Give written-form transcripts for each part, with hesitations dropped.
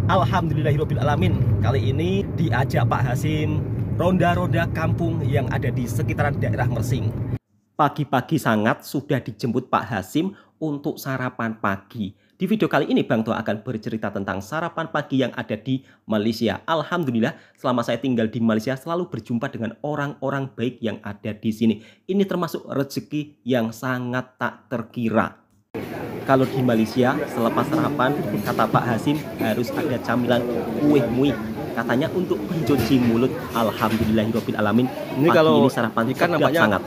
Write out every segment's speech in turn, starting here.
Alhamdulillahirabbil alamin. Kali ini diajak Pak Hasim ronda-ronda kampung yang ada di sekitaran daerah Mersing. Pagi-pagi sangat sudah dijemput Pak Hasim untuk sarapan pagi. Di video kali ini Bang Toha akan bercerita tentang sarapan pagi yang ada di Malaysia. Alhamdulillah selama saya tinggal di Malaysia selalu berjumpa dengan orang-orang baik yang ada di sini. Ini termasuk rezeki yang sangat tak terkira. Kalau di Malaysia selepas sarapan kata Pak Hasim harus ada camilan kue mui. Katanya untuk pencuci mulut. Alhamdulillahirabbil alamin. Ini pagi kalau ini sarapan ikan nampaknya sangat.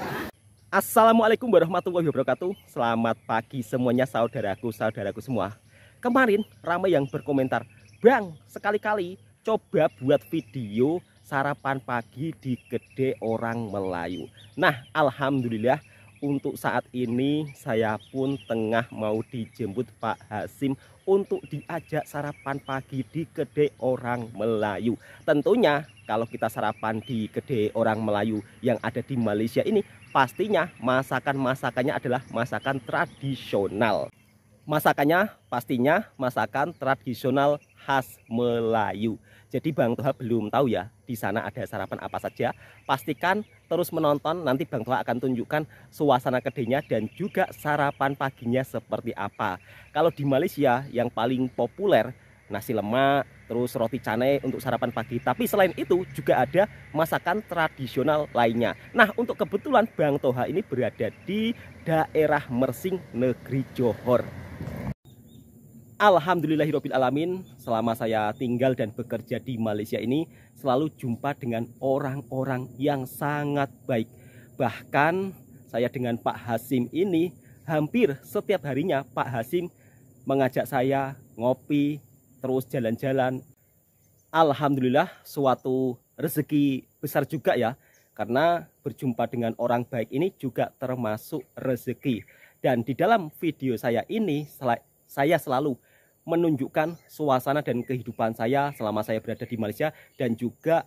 Assalamualaikum warahmatullahi wabarakatuh. Selamat pagi semuanya saudaraku semua. Kemarin ramai yang berkomentar, "Bang, sekali-kali coba buat video sarapan pagi di Gede Orang Melayu." Nah, alhamdulillah untuk saat ini saya pun tengah mau dijemput Pak Hasim untuk diajak sarapan pagi di Gede Orang Melayu. Tentunya kalau kita sarapan di Gede Orang Melayu yang ada di Malaysia ini, pastinya masakannya adalah masakan tradisional. Masakannya pastinya masakan tradisional khas Melayu. Jadi Bang Toha belum tahu ya di sana ada sarapan apa saja. Pastikan terus menonton, nanti Bang Toha akan tunjukkan suasana kedainya dan juga sarapan paginya seperti apa. Kalau di Malaysia yang paling populer nasi lemak, terus roti canai untuk sarapan pagi. Tapi selain itu juga ada masakan tradisional lainnya. Nah, untuk kebetulan Bang Toha ini berada di daerah Mersing, negeri Johor. Alhamdulillahirabbil alamin, selama saya tinggal dan bekerja di Malaysia ini selalu jumpa dengan orang-orang yang sangat baik. Bahkan saya dengan Pak Hasim ini hampir setiap harinya Pak Hasim mengajak saya ngopi, terus jalan-jalan. Alhamdulillah suatu rezeki besar juga ya, karena berjumpa dengan orang baik ini juga termasuk rezeki. Dan di dalam video saya ini saya selalu menunjukkan suasana dan kehidupan saya selama saya berada di Malaysia, dan juga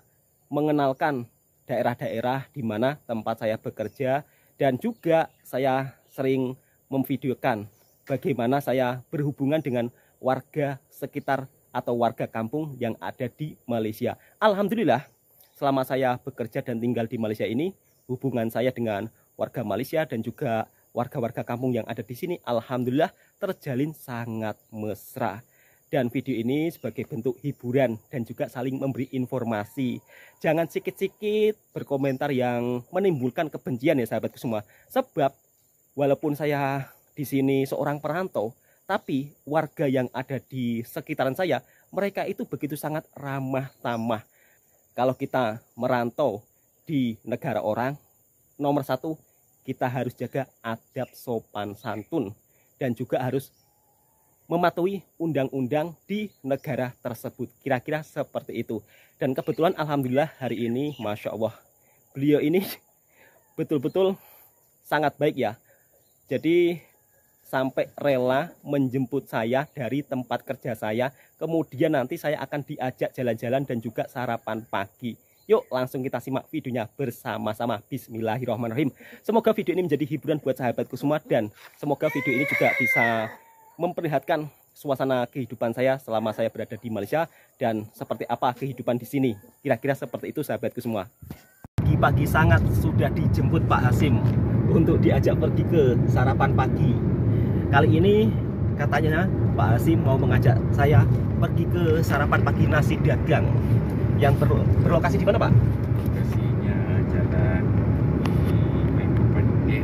mengenalkan daerah-daerah di mana tempat saya bekerja, dan juga saya sering memvideokan bagaimana saya berhubungan dengan warga sekitar atau warga kampung yang ada di Malaysia. Alhamdulillah selama saya bekerja dan tinggal di Malaysia ini, hubungan saya dengan warga Malaysia dan juga warga-warga kampung yang ada di sini alhamdulillah terjalin sangat mesra. Dan video ini sebagai bentuk hiburan dan juga saling memberi informasi. Jangan sikit-sikit berkomentar yang menimbulkan kebencian ya sahabatku semua. Sebab walaupun saya di sini seorang perantau, tapi warga yang ada di sekitaran saya, mereka itu begitu sangat ramah tamah. Kalau kita merantau di negara orang, nomor satu, kita harus jaga adab sopan santun. Dan juga harus mematuhi undang-undang di negara tersebut. Kira-kira seperti itu. Dan kebetulan alhamdulillah hari ini, Masya Allah, beliau ini betul-betul sangat baik ya. Jadi sampai rela menjemput saya dari tempat kerja saya. Kemudian nanti saya akan diajak jalan-jalan dan juga sarapan pagi. Yuk langsung kita simak videonya bersama-sama. Bismillahirrahmanirrahim. Semoga video ini menjadi hiburan buat sahabatku semua. Dan semoga video ini juga bisa memperlihatkan suasana kehidupan saya selama saya berada di Malaysia. Dan seperti apa kehidupan di sini. Kira-kira seperti itu sahabatku semua. Pagi-pagi sangat sudah dijemput Pak Hasim untuk diajak pergi ke sarapan pagi. Kali ini katanya Pak Hasim mau mengajak saya pergi ke sarapan pagi nasi dagang yang berlokasi di mana, Pak? Lokasinya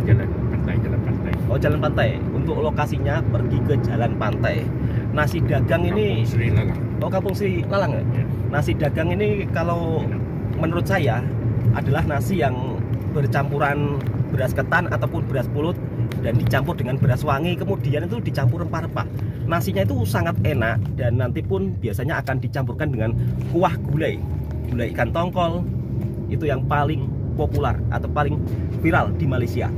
jalan pantai. Oh, jalan pantai. Untuk lokasinya pergi ke jalan pantai. Nasi dagang ini Kampung Sri Lalang. Oh, Kampung Sri Lalang ya? Ya. Nasi dagang ini kalau menurut saya adalah nasi yang bercampuran beras ketan ataupun beras pulut dan dicampur dengan beras wangi, kemudian itu dicampur rempah-rempah. Nasinya itu sangat enak dan nanti pun biasanya akan dicampurkan dengan kuah gulai ikan tongkol. Itu yang paling populer atau paling viral di Malaysia.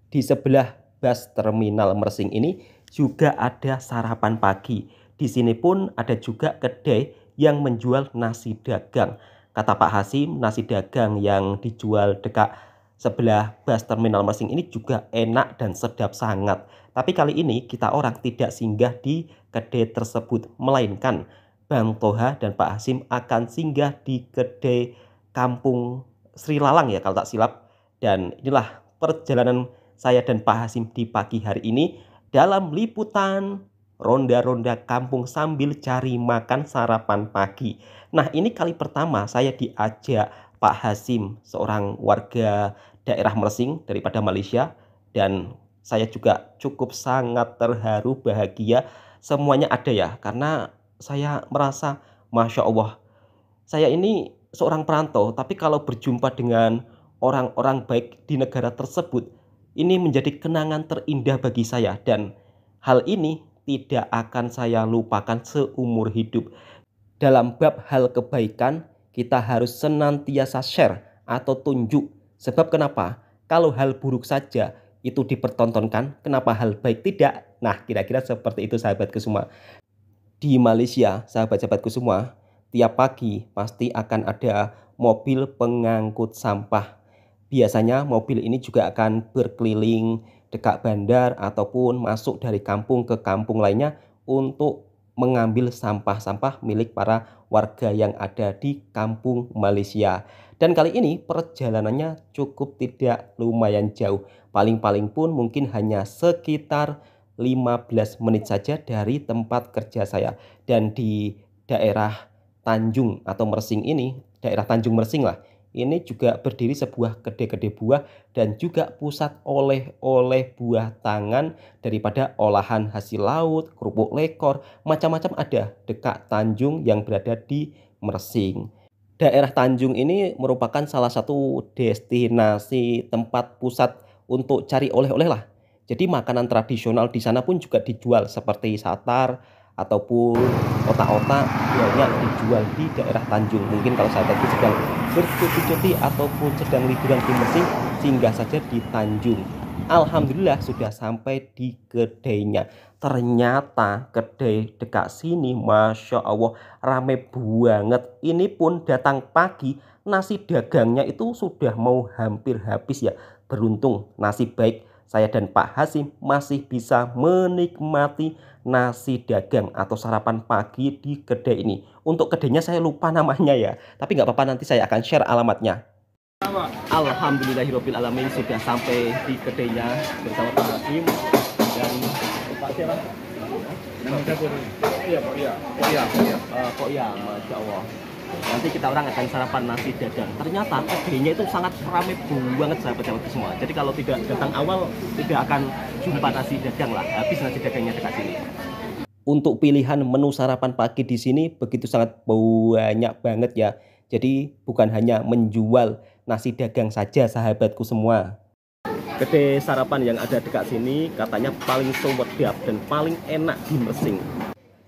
Di sebelah bus terminal Mersing ini juga ada sarapan pagi. Di sini pun ada juga kedai yang menjual nasi dagang. Kata Pak Hasim, nasi dagang yang dijual dekat sebelah bus terminal Mersing ini juga enak dan sedap sangat. Tapi kali ini kita orang tidak singgah di kedai tersebut, melainkan Bang Toha dan Pak Hasim akan singgah di kedai Kampung Sri Lalang ya kalau tak silap. Dan inilah perjalanan saya dan Pak Hasim di pagi hari ini dalam liputan ronda-ronda kampung sambil cari makan sarapan pagi. Nah, ini kali pertama saya diajak Pak Hasim, seorang warga daerah Mersing daripada Malaysia, dan saya juga cukup sangat terharu, bahagia, semuanya ada ya, karena saya merasa Masya Allah, saya ini seorang perantau, tapi kalau berjumpa dengan orang-orang baik di negara tersebut, ini menjadi kenangan terindah bagi saya, dan hal ini tidak akan saya lupakan seumur hidup. Dalam bab hal kebaikan, kita harus senantiasa share atau tunjuk. Sebab kenapa? Kalau hal buruk saja itu dipertontonkan, kenapa hal baik tidak? Nah, kira-kira seperti itu sahabatku semua. Di Malaysia, sahabat-sahabatku semua, tiap pagi pasti akan ada mobil pengangkut sampah. Biasanya mobil ini juga akan berkeliling dekat bandar ataupun masuk dari kampung ke kampung lainnya untuk mengambil sampah-sampah milik para warga yang ada di kampung Malaysia. Dan kali ini perjalanannya cukup tidak lumayan jauh. Paling-paling pun mungkin hanya sekitar 15 menit saja dari tempat kerja saya. Dan di daerah Tanjung atau Mersing ini, daerah Tanjung Mersing lah, ini juga berdiri sebuah kedai-kedai buah dan juga pusat oleh-oleh buah tangan daripada olahan hasil laut, kerupuk lekor, macam-macam ada dekat Tanjung yang berada di Mersing. Daerah Tanjung ini merupakan salah satu destinasi tempat pusat untuk cari oleh-oleh lah. Jadi makanan tradisional di sana pun juga dijual seperti satar ataupun otak-otak banyak dijual di daerah Tanjung. Mungkin kalau sahabatku sedang bercuti-cuti ataupun sedang liburan di Mersing, singgah saja di Tanjung. Alhamdulillah sudah sampai di kedainya. Ternyata kedai dekat sini Masya Allah rame banget. Ini pun datang pagi, nasi dagangnya itu sudah mau hampir habis ya. Beruntung nasib baik saya dan Pak Hasim masih bisa menikmati nasi dagang atau sarapan pagi di kedai ini. Untuk kedainya saya lupa namanya ya, tapi nggak apa-apa, nanti saya akan share alamatnya. Alhamdulillahirobbilalamin sudah sampai di kedainya bersama Pak Hasim dan Pak siapa? Iya, Masya Allah. Nanti kita orang akan sarapan nasi dagang. Ternyata kedainya itu sangat ramai banget sahabat-sahabat semua. Jadi kalau tidak datang awal tidak akan jumpa nasi dagang lah. Habis nasi dagangnya dekat sini. Untuk pilihan menu sarapan pagi di sini begitu sangat banyak banget ya. Jadi bukan hanya menjual nasi dagang saja sahabatku semua. Kedai sarapan yang ada dekat sini katanya paling sumedap dan paling enak di Mersing.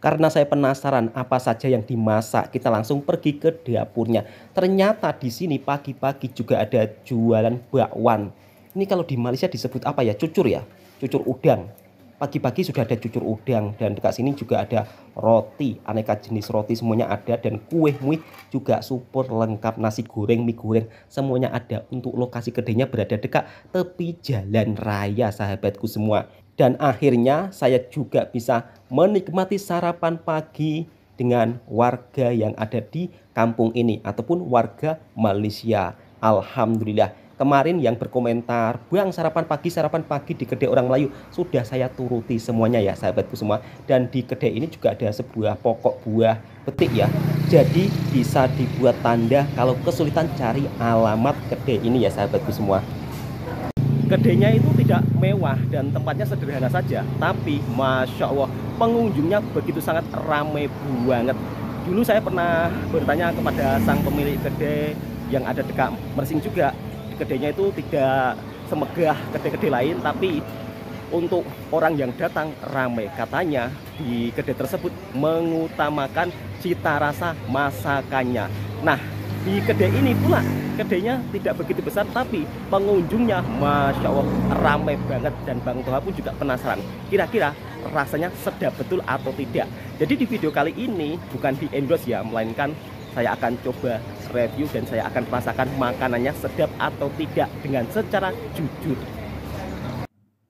Karena saya penasaran apa saja yang dimasak, kita langsung pergi ke dapurnya. Ternyata di sini pagi-pagi juga ada jualan bakwan. Ini kalau di Malaysia disebut apa ya? Cucur ya? Cucur udang. Pagi-pagi sudah ada cucur udang dan dekat sini juga ada roti, aneka jenis roti semuanya ada, dan kue-mue juga super lengkap, nasi goreng, mie goreng semuanya ada. Untuk lokasi kedainya berada dekat tepi jalan raya sahabatku semua. Dan akhirnya saya juga bisa menikmati sarapan pagi dengan warga yang ada di kampung ini ataupun warga Malaysia. Alhamdulillah. Kemarin yang berkomentar, "Bang, sarapan pagi di kedai orang Melayu," sudah saya turuti semuanya ya sahabatku semua. Dan di kedai ini juga ada sebuah pokok buah petik ya. Jadi bisa dibuat tanda kalau kesulitan cari alamat kedai ini ya sahabatku semua. Kedainya itu tidak mewah dan tempatnya sederhana saja, tapi Masya Allah pengunjungnya begitu sangat ramai banget. Dulu saya pernah bertanya kepada sang pemilik kedai yang ada dekat Mersing juga. Kedainya itu tidak semegah kedai-kedai lain, tapi untuk orang yang datang ramai. Katanya di kedai tersebut mengutamakan cita rasa masakannya. Nah, di kedai ini pula kedainya tidak begitu besar, tapi pengunjungnya Masya Allah ramai banget. Dan Bang Toha pun juga penasaran kira-kira rasanya sedap betul atau tidak. Jadi di video kali ini bukan di endorse ya, melainkan saya akan coba review dan saya akan merasakan makanannya sedap atau tidak dengan secara jujur.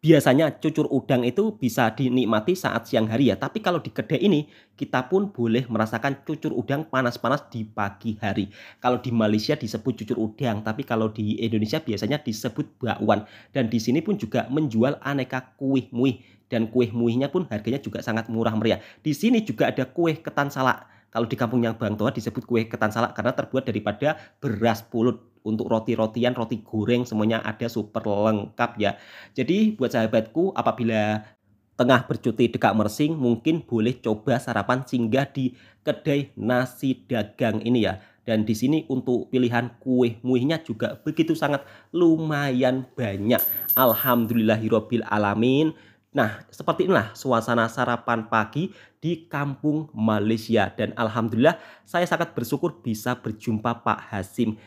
Biasanya cucur udang itu bisa dinikmati saat siang hari ya, tapi kalau di kedai ini kita pun boleh merasakan cucur udang panas-panas di pagi hari. Kalau di Malaysia disebut cucur udang, tapi kalau di Indonesia biasanya disebut bakwan. Dan di sini pun juga menjual aneka kuih muih, dan kuih muihnya pun harganya juga sangat murah meriah. Di sini juga ada kue ketan salak. Kalau di kampungnya Bang Toha disebut kue ketan salak karena terbuat daripada beras pulut. Untuk roti-rotian, roti goreng semuanya ada super lengkap ya. Jadi buat sahabatku, apabila tengah bercuti dekat Mersing, mungkin boleh coba sarapan singgah di kedai nasi dagang ini ya. Dan di sini untuk pilihan kue muihnya juga begitu sangat lumayan banyak. Alhamdulillahirobbil alamin. Nah, seperti inilah suasana sarapan pagi di kampung Malaysia. Dan alhamdulillah saya sangat bersyukur bisa berjumpa Pak Hasim.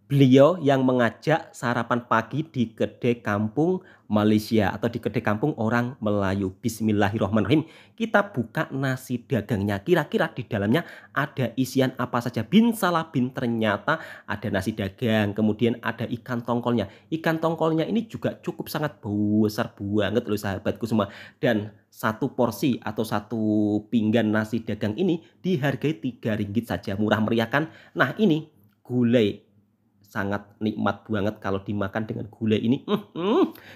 Beliau yang mengajak sarapan pagi di kedai kampung Malaysia atau di kedai kampung orang Melayu. Bismillahirrahmanirrahim. Kita buka nasi dagangnya. Kira-kira di dalamnya ada isian apa saja. Bin salah bin, ternyata ada nasi dagang. Kemudian ada ikan tongkolnya. Ikan tongkolnya ini juga cukup sangat besar banget loh sahabatku semua. Dan satu porsi atau satu pinggan nasi dagang ini dihargai Rp3 saja. Murah meriah kan? Nah ini gulai. Sangat nikmat banget kalau dimakan dengan gulai ini.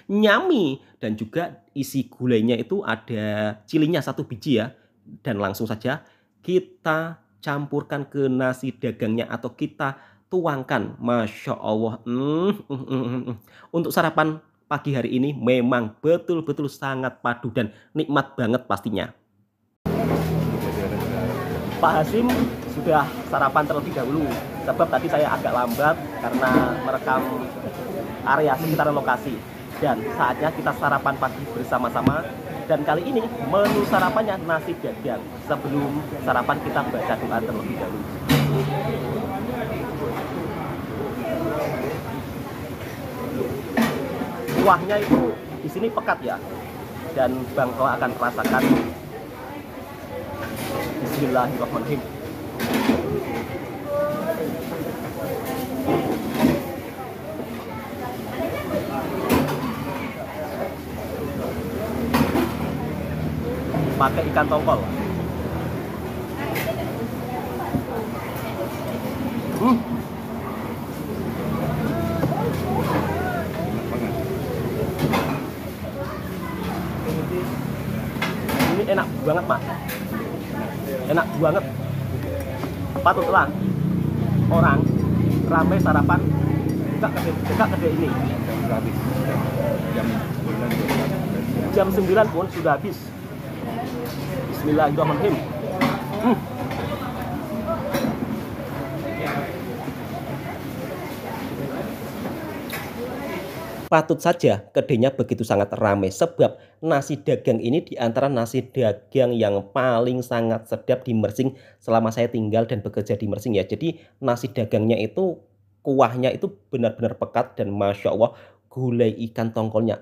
Nyami. Dan juga isi gulainya itu ada cilinya 1 biji ya. Dan langsung saja kita campurkan ke nasi dagangnya atau kita tuangkan. Masya Allah. Untuk sarapan pagi hari ini memang betul-betul sangat padu dan nikmat banget pastinya. Pak Hasim sudah sarapan terlebih dahulu, sebab tadi saya agak lambat karena merekam area sekitaran lokasi. Dan saatnya kita sarapan pagi bersama-sama. Dan kali ini menu sarapannya nasi dagang. Sebelum sarapan kita baca doa terlebih dahulu. Kuahnya itu di sini pekat ya, dan Bang Toha akan merasakan. Bismillahirrahmanirrahim. Pakai ikan tongkol. Ini enak banget, Pak. Enak banget. Patutlah orang ramai sarapan dekat kedai ini. Jam 9 pun sudah habis. Bismillahirrahmanirrahim. Patut saja kedainya begitu sangat ramai sebab nasi dagang ini diantara nasi dagang yang paling sangat sedap di Mersing selama saya tinggal dan bekerja di Mersing ya. Jadi nasi dagangnya itu kuahnya itu benar-benar pekat dan Masya Allah gulai ikan tongkolnya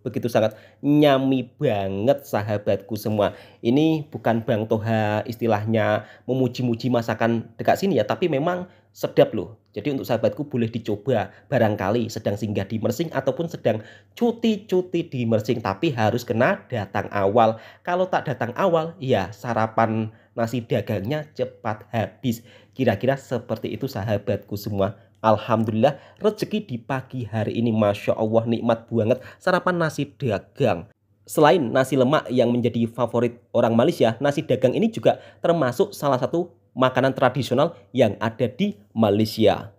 begitu sangat nyami banget sahabatku semua. Ini bukan Bang Toha istilahnya memuji-muji masakan dekat sini ya, tapi memang sedap loh. Jadi untuk sahabatku boleh dicoba barangkali sedang singgah di Mersing ataupun sedang cuti-cuti di Mersing, tapi harus kena datang awal. Kalau tak datang awal ya sarapan nasi dagangnya cepat habis. Kira-kira seperti itu sahabatku semua. Alhamdulillah rezeki di pagi hari ini Masya Allah nikmat banget sarapan nasi dagang. Selain nasi lemak yang menjadi favorit orang Malaysia, nasi dagang ini juga termasuk salah satu makanan tradisional yang ada di Malaysia.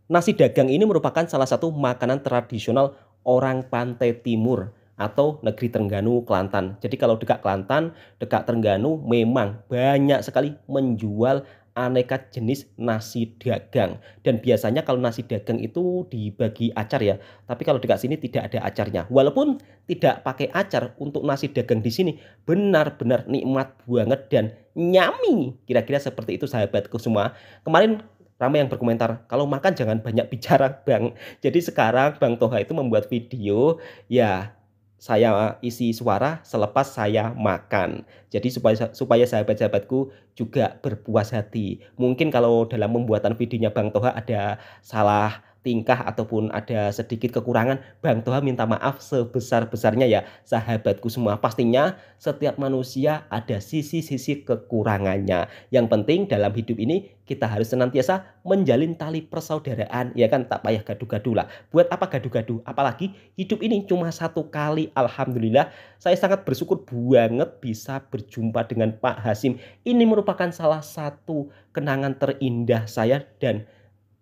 Nasi dagang ini merupakan salah satu makanan tradisional orang Pantai Timur atau negeri Terengganu, Kelantan. Jadi kalau dekat Kelantan, dekat Terengganu memang banyak sekali menjual aneka jenis nasi dagang. Dan biasanya kalau nasi dagang itu dibagi acar ya. Tapi kalau dekat sini tidak ada acarnya. Walaupun tidak pakai acar, untuk nasi dagang di sini benar-benar nikmat banget dan nyami. Kira-kira seperti itu sahabatku semua. Kemarin ramai yang berkomentar, kalau makan jangan banyak bicara Bang. Jadi sekarang Bang Toha itu membuat video ya saya isi suara selepas saya makan. Jadi supaya sahabat-sahabatku juga berpuas hati. Mungkin kalau dalam pembuatan videonya Bang Toha ada salah tingkah ataupun ada sedikit kekurangan, Bang Toha minta maaf sebesar-besarnya ya sahabatku semua. Pastinya setiap manusia ada sisi-sisi kekurangannya. Yang penting dalam hidup ini kita harus senantiasa menjalin tali persaudaraan, ya kan, tak payah gaduh-gaduh lah. Buat apa gaduh-gaduh? Apalagi hidup ini cuma satu kali. Alhamdulillah, saya sangat bersyukur banget bisa berjumpa dengan Pak Hasim. Ini merupakan salah satu kenangan terindah saya, dan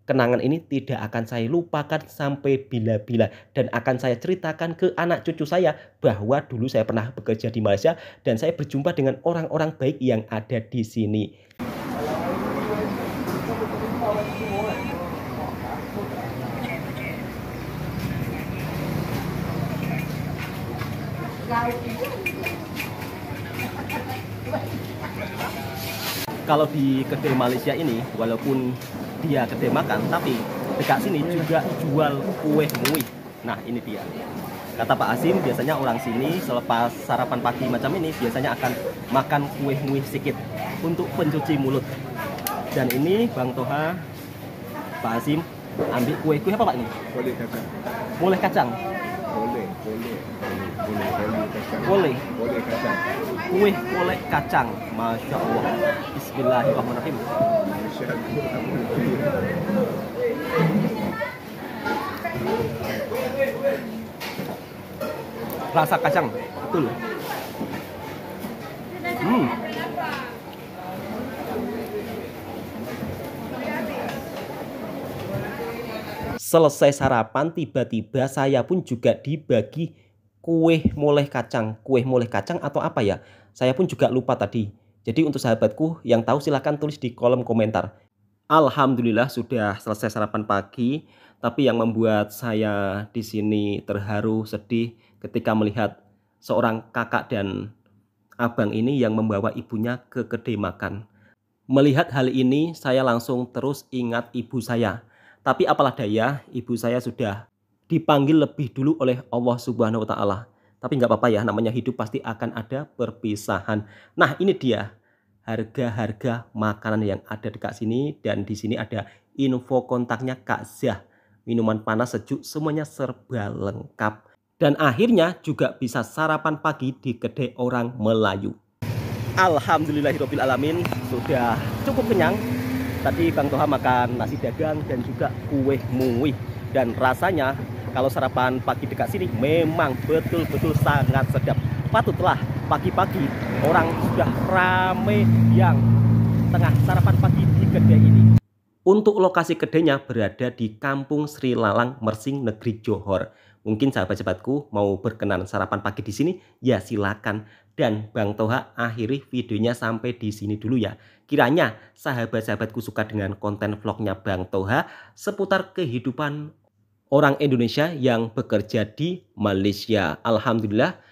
kenangan ini tidak akan saya lupakan sampai bila-bila, dan akan saya ceritakan ke anak cucu saya bahwa dulu saya pernah bekerja di Malaysia dan saya berjumpa dengan orang-orang baik yang ada di sini. Kalau di kedai Malaysia ini, walaupun dia kedai makan, tapi dekat sini juga jual kue muih. Nah, ini dia. Kata Pak Hasim, biasanya orang sini selepas sarapan pagi macam ini biasanya akan makan kue muih sedikit untuk pencuci mulut. Dan ini Bang Toha, Pak Hasim ambil kue apa Pak ini? Boleh kacang. Boleh kacang. Boleh kacang. Kue kolek kacang. Masya Allah. Bismillahirrahmanirrahim. Rasa kacang, betul. Selesai sarapan, tiba-tiba saya pun juga dibagi kue moleh kacang. Kue moleh kacang atau apa ya? Saya pun juga lupa tadi. Jadi untuk sahabatku yang tahu silahkan tulis di kolom komentar. Alhamdulillah sudah selesai sarapan pagi, tapi yang membuat saya di sini terharu, sedih ketika melihat seorang kakak dan abang ini yang membawa ibunya ke kedai makan. Melihat hal ini, saya langsung terus ingat ibu saya. Tapi apalah daya, ibu saya sudah dipanggil lebih dulu oleh Allah Subhanahu wa Ta'ala. Tapi nggak apa-apa ya, namanya hidup pasti akan ada perpisahan. Nah, ini dia harga-harga makanan yang ada dekat sini, dan di sini ada info kontaknya Kak Zah. Minuman panas sejuk semuanya serba lengkap. Dan akhirnya juga bisa sarapan pagi di kedai orang Melayu. Alhamdulillahirrahmanirrahim, sudah cukup kenyang. Tadi Bang Toha makan nasi dagang dan juga kue muih. Dan rasanya kalau sarapan pagi dekat sini memang betul-betul sangat sedap. Patutlah pagi-pagi orang sudah ramai yang tengah sarapan pagi di kedai ini. Untuk lokasi kedainya berada di Kampung Sri Lalang, Mersing, Negeri Johor. Mungkin sahabat-sahabatku mau berkenan sarapan pagi di sini, ya silakan. Dan Bang Toha akhiri videonya sampai di sini dulu ya. Kiranya sahabat-sahabatku suka dengan konten vlognya Bang Toha seputar kehidupan orang Indonesia yang bekerja di Malaysia. Alhamdulillah,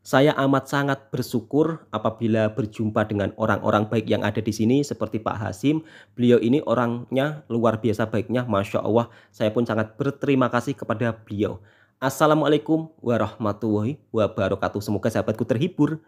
saya amat sangat bersyukur apabila berjumpa dengan orang-orang baik yang ada di sini seperti Pak Hasim. Beliau ini orangnya luar biasa baiknya, Masya Allah. Saya pun sangat berterima kasih kepada beliau. Assalamualaikum warahmatullahi wabarakatuh. Semoga sahabatku terhibur.